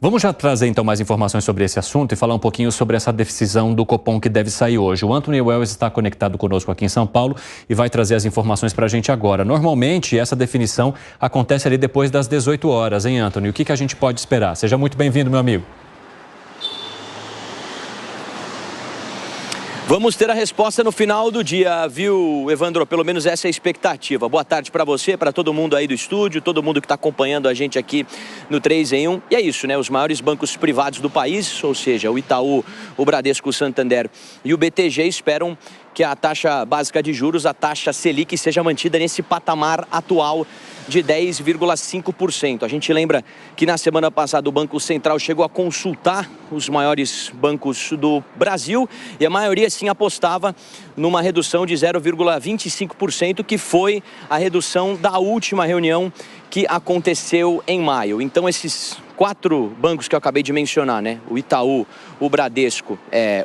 Vamos já trazer então mais informações sobre esse assunto e falar um pouquinho sobre essa decisão do Copom que deve sair hoje. O Anthony Wells está conectado conosco aqui em São Paulo e vai trazer as informações para a gente agora. Normalmente essa definição acontece ali depois das 18 horas, hein, Anthony? O que a gente pode esperar? Seja muito bem-vindo, meu amigo. Vamos ter a resposta no final do dia, viu, Evandro? Pelo menos essa é a expectativa. Boa tarde para você, para todo mundo aí do estúdio, todo mundo que está acompanhando a gente aqui no 3 em 1. E é isso, né? Os maiores bancos privados do país, ou seja, o Itaú, o Bradesco, o Santander e o BTG esperam que a taxa básica de juros, a taxa Selic, seja mantida nesse patamar atual de 10,5%. A gente lembra que na semana passada o Banco Central chegou a consultar os maiores bancos do Brasil e a maioria sim apostava numa redução de 0,25%, que foi a redução da última reunião que aconteceu em maio. Então esses 4 bancos que eu acabei de mencionar, né? O Itaú, o Bradesco,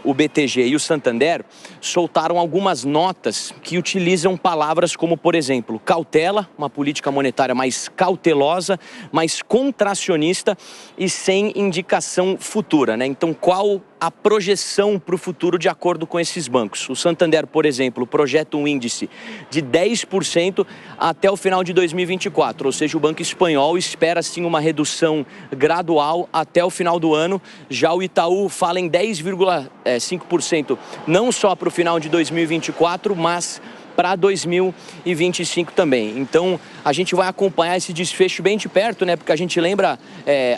o BTG e o Santander, soltaram algumas notas que utilizam palavras como, por exemplo, cautela, uma política monetária mais cautelosa, mais contracionista e sem indicação futura, né? Então, qual a projeção para o futuro de acordo com esses bancos? O Santander, por exemplo, projeta um índice de 10% até o final de 2024, ou seja, o Banco Espanhol espera sim uma redução gradual até o final do ano. Já o Itaú fala em 10,5% não só para o final de 2024, mas para 2025 também. Então, a gente vai acompanhar esse desfecho bem de perto, né? Porque a gente lembra,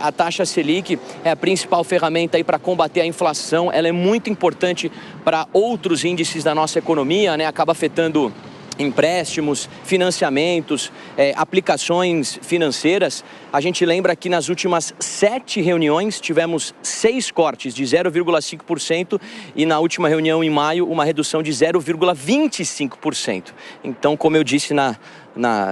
a taxa Selic é a principal ferramenta aí para combater a inflação. Ela é muito importante para outros índices da nossa economia, né? Acaba afetando empréstimos, financiamentos, aplicações financeiras. A gente lembra que nas últimas 7 reuniões tivemos 6 cortes de 0,5% e na última reunião em maio uma redução de 0,25%. Então, como eu disse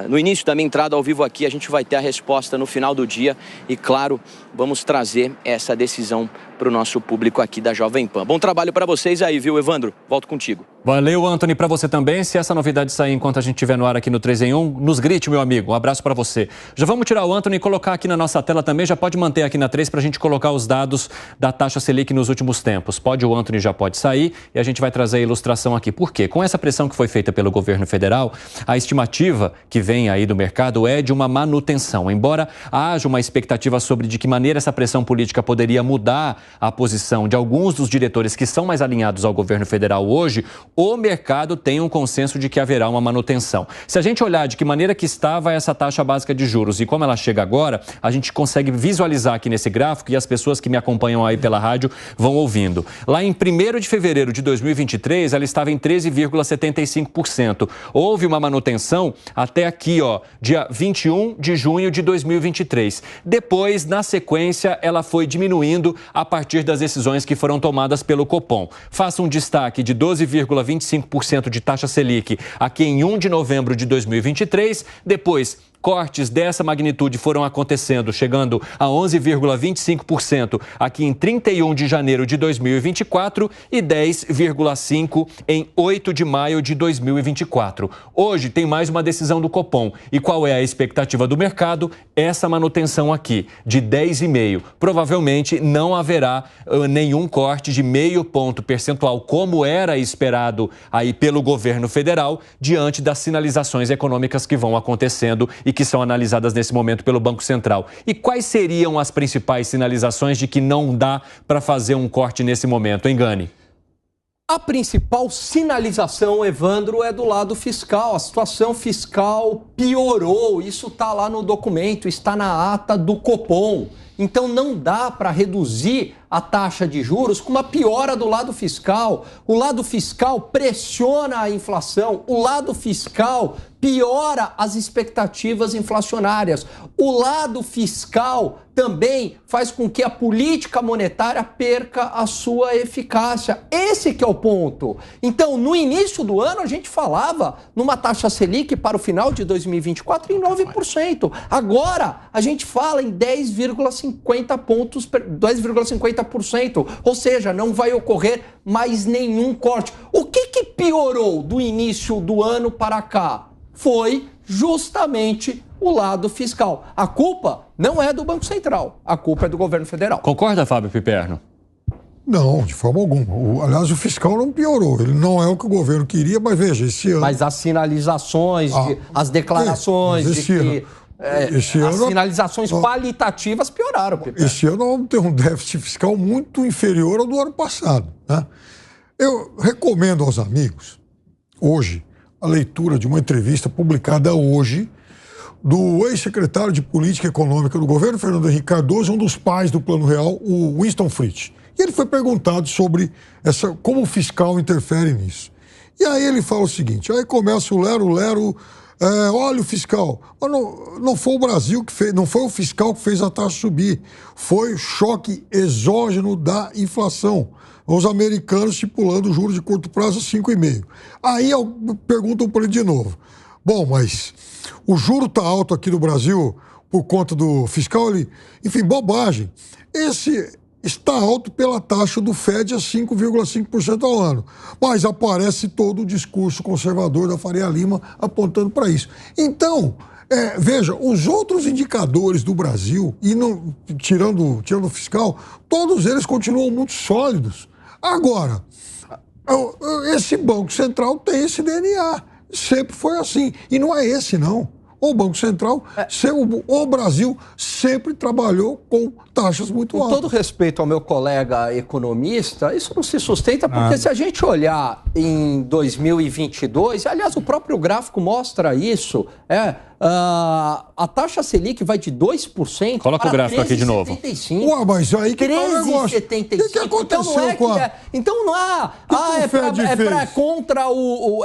no início da minha entrada ao vivo aqui, a gente vai ter a resposta no final do dia e, claro, vamos trazer essa decisão para o nosso público aqui da Jovem Pan. Bom trabalho para vocês aí, viu, Evandro? Volto contigo. Valeu, Anthony, para você também. Se essa novidade sair enquanto a gente estiver no ar aqui no 3 em 1, nos grite, meu amigo. Um abraço para você. Já vamos tirar o Anthony e colocar aqui na nossa tela também. Já pode manter aqui na 3 para a gente colocar os dados da taxa Selic nos últimos tempos. O Anthony já pode sair e a gente vai trazer a ilustração aqui. Por quê? Com essa pressão que foi feita pelo governo federal, a estimativa que vem aí do mercado é de uma manutenção. Embora haja uma expectativa sobre de que maneira essa pressão política poderia mudar a posição de alguns dos diretores que são mais alinhados ao governo federal hoje, o mercado tem um consenso de que haverá uma manutenção. Se a gente olhar de que maneira que estava essa taxa básica de juros e como ela chega agora, a gente consegue visualizar aqui nesse gráfico e as pessoas que me acompanham aí pela rádio vão ouvindo. Lá em 1º de fevereiro de 2023, ela estava em 13,75%. Houve uma manutenção até aqui, ó, dia 21 de junho de 2023. Depois, na sequência, ela foi diminuindo a partir das decisões que foram tomadas pelo Copom. Faça um destaque de 12,25% de taxa Selic aqui em 1 de novembro de 2023, depois cortes dessa magnitude foram acontecendo, chegando a 11,25% aqui em 31 de janeiro de 2024 e 10,5% em 8 de maio de 2024. Hoje tem mais uma decisão do Copom. E qual é a expectativa do mercado? Essa manutenção aqui, de 10,5%. Provavelmente não haverá nenhum corte de 0,5 ponto percentual, como era esperado aí pelo governo federal, diante das sinalizações econômicas que vão acontecendo e que são analisadas nesse momento pelo Banco Central. E quais seriam as principais sinalizações de que não dá para fazer um corte nesse momento, hein, Gani? A principal sinalização, Evandro, é do lado fiscal. A situação fiscal piorou. Isso está lá no documento, está na ata do Copom. Então não dá para reduzir a taxa de juros com uma piora do lado fiscal. O lado fiscal pressiona a inflação, o lado fiscal piora as expectativas inflacionárias. O lado fiscal também faz com que a política monetária perca a sua eficácia. Esse que é o ponto. Então, no início do ano, a gente falava numa taxa Selic para o final de 2024 em 9%. Agora, a gente fala em 10,50%, ou seja, não vai ocorrer mais nenhum corte. O que piorou do início do ano para cá? Foi justamente o lado fiscal. A culpa não é do Banco Central, a culpa é do governo federal. Concorda, Fábio Piperno? Não, de forma alguma. Aliás, o fiscal não piorou. Ele não é o que o governo queria, mas veja, esse ano... Mas as sinalizações, as declarações de que... as sinalizações qualitativas pioraram, Piperno. Esse ano vamos ter um déficit fiscal muito inferior ao do ano passado, né? Eu recomendo aos amigos, hoje, a leitura de uma entrevista publicada hoje do ex-secretário de Política Econômica do governo, Fernando Henrique Cardoso, um dos pais do Plano Real, o Winston Fritz. E ele foi perguntado sobre como o fiscal interfere nisso. E aí ele fala o seguinte, aí começa o lero-lero, olha o fiscal, não foi o Brasil que fez, não foi o fiscal que fez a taxa subir, foi o choque exógeno da inflação. Os americanos estipulando juros de curto prazo a 5,5. Aí perguntam para ele de novo, bom, mas o juro está alto aqui no Brasil por conta do fiscal? Enfim, bobagem. Esse está alto pela taxa do Fed a 5,5% ao ano. Mas aparece todo o discurso conservador da Faria Lima apontando para isso. Então, veja, os outros indicadores do Brasil, e não, tirando o fiscal, todos eles continuam muito sólidos. Agora, esse Banco Central tem esse DNA. Sempre foi assim. E não é esse, não. O Banco Central, o Brasil sempre trabalhou com taxas muito altas. Com todo respeito ao meu colega economista, isso não se sustenta porque se a gente olhar em 2022, aliás, o próprio gráfico mostra isso, a taxa Selic vai de 2% Coloca o gráfico aqui de novo. Ué, mas aí que tá o negócio. 13,75. O que aconteceu com a... Então não contra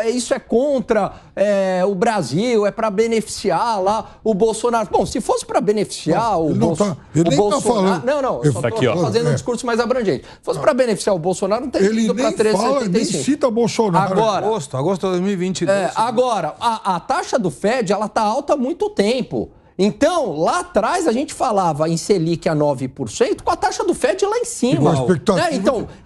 isso é contra o Brasil, é para beneficiar lá o Bolsonaro. Bom, se fosse para beneficiar o Bolsonaro... Não, eu só estou fazendo um discurso mais abrangente. Se fosse para beneficiar o Bolsonaro, não teria ido para 13,75. Ele nem cita Bolsonaro. Agora, agosto de 2022. Agora, a taxa do Fed, ela está alta há muito tempo. Então, lá atrás a gente falava em Selic a 9%, com a taxa do Fed lá em cima.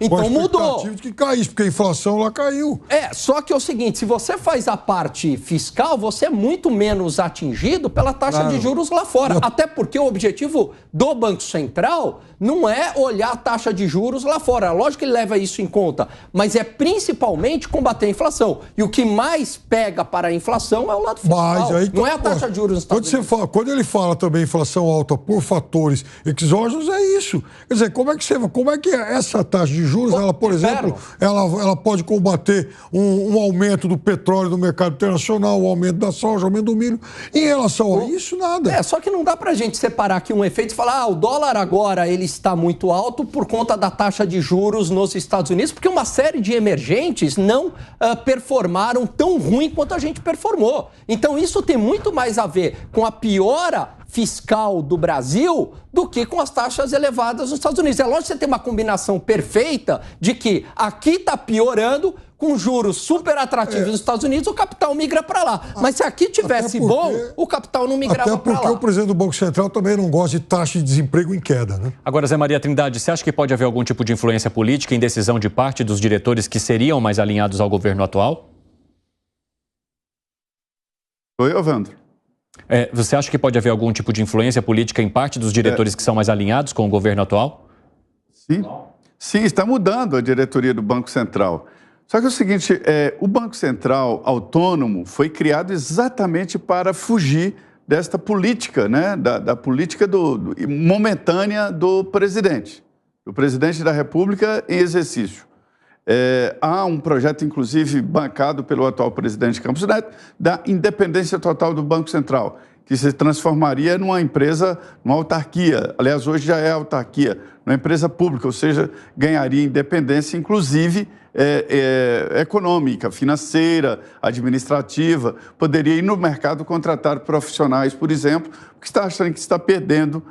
Então mudou. De que caísse, porque a inflação lá caiu. Só que é o seguinte, se você faz a parte fiscal, você é muito menos atingido pela taxa de juros lá fora. Até porque o objetivo do Banco Central não é olhar a taxa de juros lá fora. Lógico que ele leva isso em conta, mas é principalmente combater a inflação. E o que mais pega para a inflação é o lado fiscal. Não é a taxa de juros nos Estados Unidos. Quando ele fala também inflação alta por fatores exógenos, é isso. Quer dizer, como é que essa taxa de juros, ela, por exemplo, ela pode combater um aumento do petróleo no mercado internacional, o aumento da soja, o aumento do milho? Em relação a isso, nada. Só que não dá pra gente separar aqui um efeito e falar, o dólar agora ele está muito alto por conta da taxa de juros nos Estados Unidos, porque uma série de emergentes não performaram tão ruim quanto a gente performou. Então isso tem muito mais a ver com a piora fiscal do Brasil do que com as taxas elevadas nos Estados Unidos. É lógico que você tem uma combinação perfeita de que aqui está piorando, com juros super atrativos nos Estados Unidos, o capital migra para lá. Mas se aqui tivesse bom, o capital não migrava para lá. Até porque o presidente do Banco Central também não gosta de taxa de desemprego em queda, né? Agora, Zé Maria Trindade, você acha que pode haver algum tipo de influência política em decisão de parte dos diretores que seriam mais alinhados ao governo atual? Oi, Evandro. Você acha que pode haver algum tipo de influência política em parte dos diretores que são mais alinhados com o governo atual? Sim, está mudando a diretoria do Banco Central. Só que é o seguinte, o Banco Central autônomo foi criado exatamente para fugir desta política, né, da política momentânea do presidente da República em exercício. Há um projeto, inclusive, bancado pelo atual presidente Campos Neto, da independência total do Banco Central, que se transformaria numa empresa, numa autarquia. Aliás, hoje já é autarquia, numa empresa pública, ou seja, ganharia independência, inclusive econômica, financeira, administrativa. Poderia ir no mercado contratar profissionais, por exemplo, porque está achando que está perdendo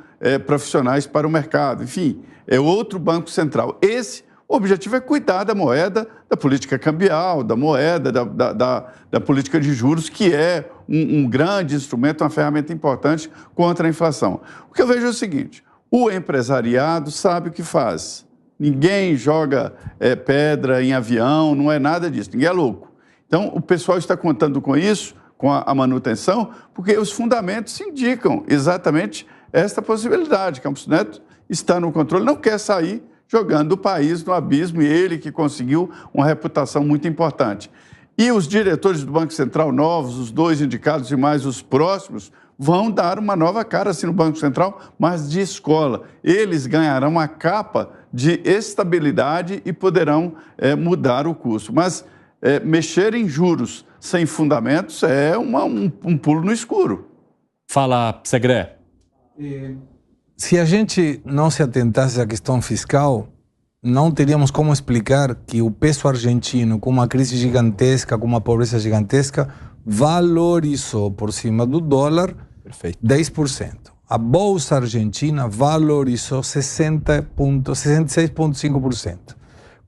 profissionais para o mercado. Enfim, é outro Banco Central. O objetivo é cuidar da moeda, da política cambial, da moeda, da política de juros, que é um grande instrumento, uma ferramenta importante contra a inflação. O que eu vejo é o seguinte, o empresariado sabe o que faz. Ninguém joga pedra em avião, não é nada disso, ninguém é louco. Então, o pessoal está contando com isso, com a manutenção, porque os fundamentos indicam exatamente esta possibilidade. Campos Neto está no controle, não quer sair jogando o país no abismo, e ele que conseguiu uma reputação muito importante. E os diretores do Banco Central novos, os 2 indicados e mais os próximos, vão dar uma nova cara assim no Banco Central, mas de escola. Eles ganharão a capa de estabilidade e poderão mudar o curso. Mas mexer em juros sem fundamentos é um pulo no escuro. Fala, Segré. Se a gente não se atentasse à questão fiscal, não teríamos como explicar que o peso argentino, com uma crise gigantesca, com uma pobreza gigantesca, valorizou por cima do dólar 10%. A Bolsa Argentina valorizou 66,5%.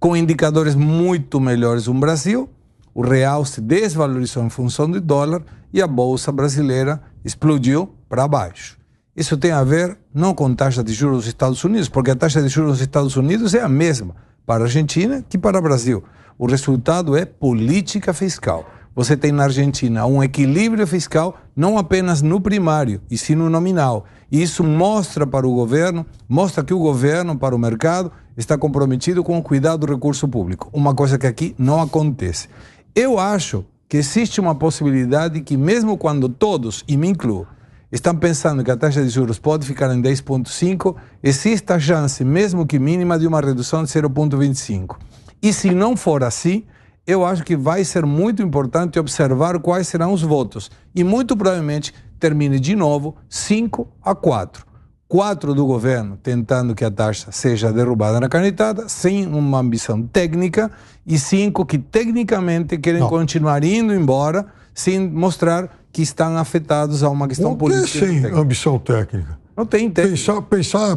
Com indicadores muito melhores no Brasil, o real se desvalorizou em função do dólar e a Bolsa brasileira explodiu para baixo. Isso tem a ver não com a taxa de juros dos Estados Unidos, porque a taxa de juros dos Estados Unidos é a mesma para a Argentina que para o Brasil. O resultado é política fiscal. Você tem na Argentina um equilíbrio fiscal não apenas no primário, e sim no nominal. E isso mostra para o governo, mostra que o governo, para o mercado, está comprometido com o cuidado do recurso público. Uma coisa que aqui não acontece. Eu acho que existe uma possibilidade que mesmo quando todos, e me incluo, estão pensando que a taxa de juros pode ficar em 10,5%, existe a chance, mesmo que mínima, de uma redução de 0,25%. E se não for assim, eu acho que vai ser muito importante observar quais serão os votos. E muito provavelmente termine de novo 5-4. 4 do governo tentando que a taxa seja derrubada na canetada, sem uma ambição técnica, e 5 que tecnicamente querem continuar indo embora, sem mostrar que estão afetados a uma questão política. Sem ambição técnica? Não tem técnica.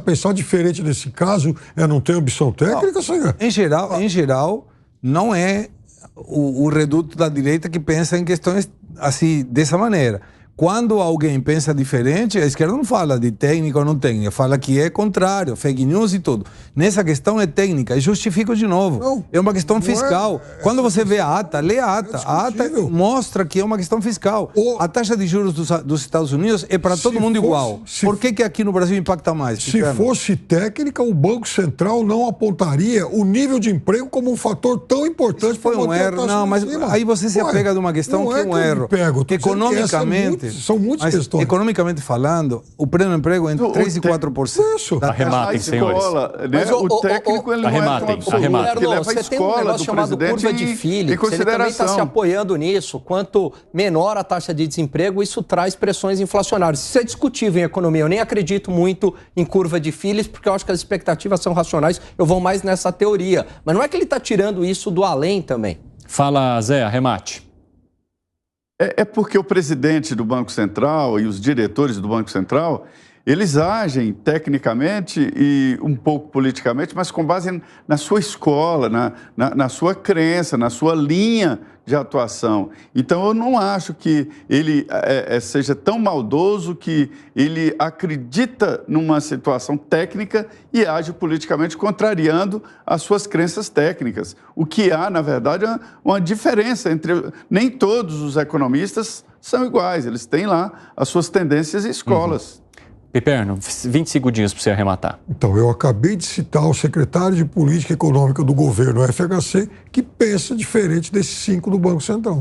Pensar diferente nesse caso é não ter ambição técnica? Em geral, não é o reduto da direita que pensa em questões assim, dessa maneira. Quando alguém pensa diferente, a esquerda não fala de técnica ou não técnica, fala que é contrário, fake news e tudo. Nessa questão é técnica, e justifico de novo. Não, é uma questão fiscal. Quando você vê a ata, lê a ata. A ata mostra que é uma questão fiscal. A taxa de juros dos Estados Unidos é para todo mundo igual. Por que aqui no Brasil impacta mais? Se fosse técnica, o Banco Central não apontaria o nível de emprego como um fator tão importante. Isso foi um erro. Não, mas aí você se apega de uma questão que é um erro. Economicamente, são muitas questões. Economicamente falando, o pleno emprego é entre 3% e 4%. Arrematem, senhores. Mas o técnico ele arrematem, não é que leva a você tem um negócio chamado curva de Phillips. Ele também está se apoiando nisso. Quanto menor a taxa de desemprego, isso traz pressões inflacionárias. Isso é discutível em economia. Eu nem acredito muito em curva de Phillips, porque eu acho que as expectativas são racionais. Eu vou mais nessa teoria. Mas não é que ele está tirando isso do além também. Fala, Zé, arremate. É porque o presidente do Banco Central e os diretores do Banco Central, eles agem tecnicamente e um pouco politicamente, mas com base na sua escola, na sua crença, na sua linha de atuação. Então, eu não acho que ele seja tão maldoso que ele acredita numa situação técnica e age politicamente contrariando as suas crenças técnicas. O que há, na verdade, é uma diferença entre... Nem todos os economistas são iguais, eles têm lá as suas tendências e escolas. Piperno, 20 segundinhos para você arrematar. Então, eu acabei de citar o secretário de Política Econômica do governo, FHC, que pensa diferente desses 5 do Banco Central.